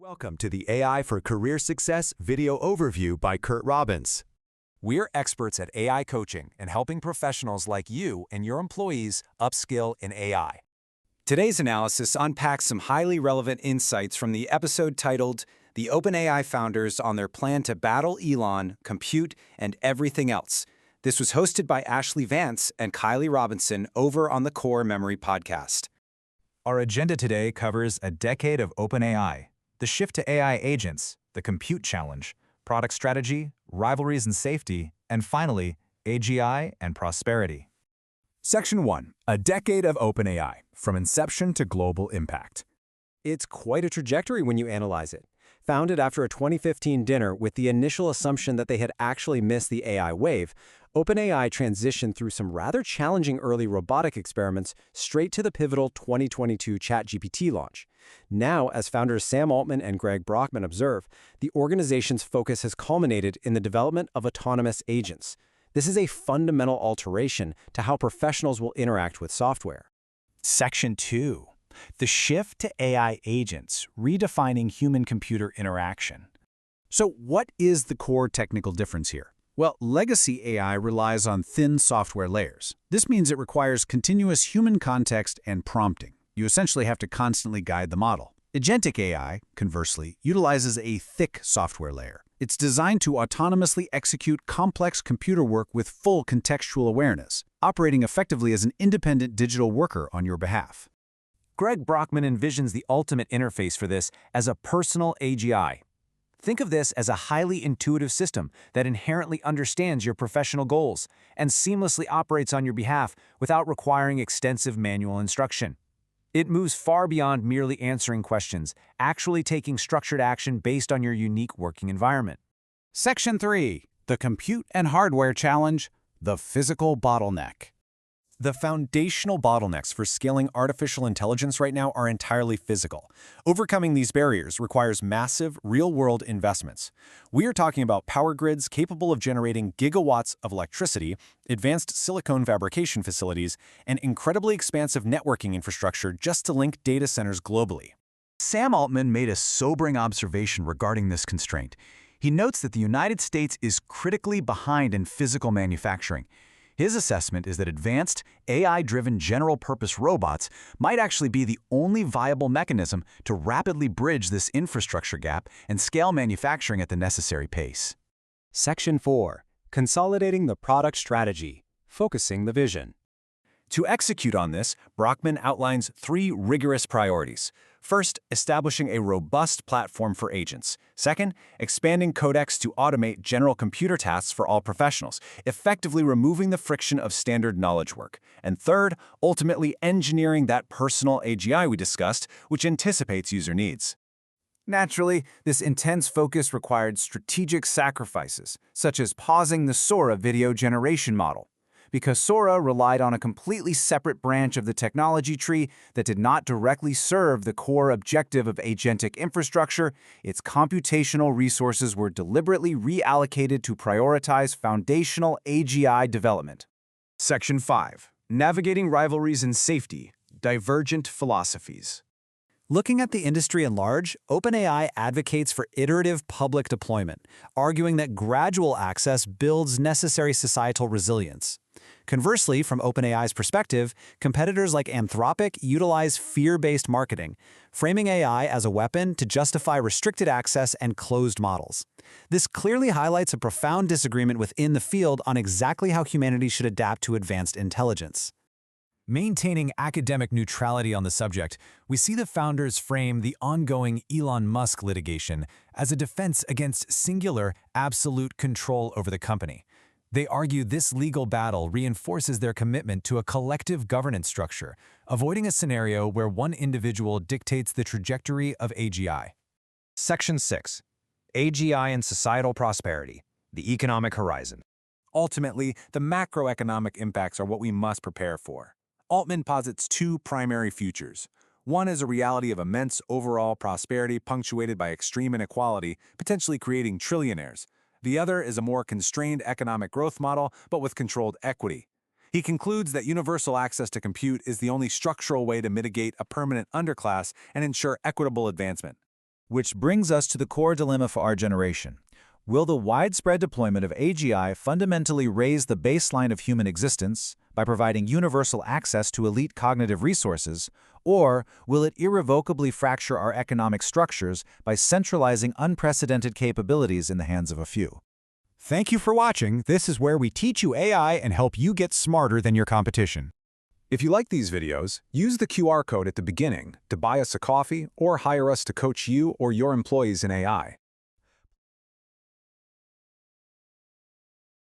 Welcome to the AI for Career Success video overview by Curt Robbins. We're experts at AI coaching and helping professionals like you and your employees upskill in AI. Today's analysis unpacks some highly relevant insights from the episode titled The OpenAI Founders on Their Plan to Battle Elon, Compute, and Everything Else. This was hosted by Ashley Vance and Kylie Robinson over on the Core Memory podcast. Our agenda today covers a decade of OpenAI, the shift to AI agents, the compute challenge, product strategy, rivalries and safety, and finally, AGI and prosperity. Section 1. A decade of OpenAI, from inception to global impact. It's quite a trajectory when you analyze it. Founded after a 2015 dinner with the initial assumption that they had actually missed the AI wave, OpenAI transitioned through some rather challenging early robotic experiments straight to the pivotal 2022 ChatGPT launch. Now, as founders Sam Altman and Greg Brockman observe, the organization's focus has culminated in the development of autonomous agents. This is a fundamental alteration to how professionals will interact with software. Section 2. The shift to AI agents, redefining human-computer interaction. So what is the core technical difference here? Well, legacy AI relies on thin software layers. This means it requires continuous human context and prompting. You essentially have to constantly guide the model. Agentic AI, conversely, utilizes a thick software layer. It's designed to autonomously execute complex computer work with full contextual awareness, operating effectively as an independent digital worker on your behalf. Greg Brockman envisions the ultimate interface for this as a personal AGI. Think of this as a highly intuitive system that inherently understands your professional goals and seamlessly operates on your behalf without requiring extensive manual instruction. It moves far beyond merely answering questions, actually taking structured action based on your unique working environment. Section 3. The Compute and Hardware Challenge, the Physical Bottleneck. The foundational bottlenecks for scaling artificial intelligence right now are entirely physical. Overcoming these barriers requires massive, real-world investments. We are talking about power grids capable of generating gigawatts of electricity, advanced silicon fabrication facilities, and incredibly expansive networking infrastructure just to link data centers globally. Sam Altman made a sobering observation regarding this constraint. He notes that the United States is critically behind in physical manufacturing. His assessment is that advanced, AI-driven general-purpose robots might actually be the only viable mechanism to rapidly bridge this infrastructure gap and scale manufacturing at the necessary pace. Section 4. Consolidating the product strategy, focusing the vision. To execute on this, Brockman outlines 3 rigorous priorities. First, establishing a robust platform for agents. Second, expanding codecs to automate general computer tasks for all professionals, effectively removing the friction of standard knowledge work. And third, ultimately engineering that personal AGI we discussed, which anticipates user needs. Naturally, this intense focus required strategic sacrifices, such as pausing the Sora video generation model, because Sora relied on a completely separate branch of the technology tree that did not directly serve the core objective of agentic infrastructure. Its computational resources were deliberately reallocated to prioritize foundational AGI development. Section 5. Navigating rivalries and safety, divergent philosophies. Looking at the industry at large, OpenAI advocates for iterative public deployment, arguing that gradual access builds necessary societal resilience. Conversely, from OpenAI's perspective, competitors like Anthropic utilize fear-based marketing, framing AI as a weapon to justify restricted access and closed models. This clearly highlights a profound disagreement within the field on exactly how humanity should adapt to advanced intelligence. Maintaining academic neutrality on the subject, we see the founders frame the ongoing Elon Musk litigation as a defense against singular, absolute control over the company. They argue this legal battle reinforces their commitment to a collective governance structure, avoiding a scenario where one individual dictates the trajectory of AGI. Section 6. AGI and societal prosperity, the economic horizon. Ultimately, the macroeconomic impacts are what we must prepare for. Altman posits 2 primary futures. One is a reality of immense overall prosperity punctuated by extreme inequality, potentially creating trillionaires. The other is a more constrained economic growth model, but with controlled equity. He concludes that universal access to compute is the only structural way to mitigate a permanent underclass and ensure equitable advancement. Which brings us to the core dilemma for our generation. Will the widespread deployment of AGI fundamentally raise the baseline of human existence by providing universal access to elite cognitive resources, or will it irrevocably fracture our economic structures by centralizing unprecedented capabilities in the hands of a few? Thank you for watching. This is where we teach you AI and help you get smarter than your competition. If you like these videos, use the QR code at the beginning to buy us a coffee or hire us to coach you or your employees in AI.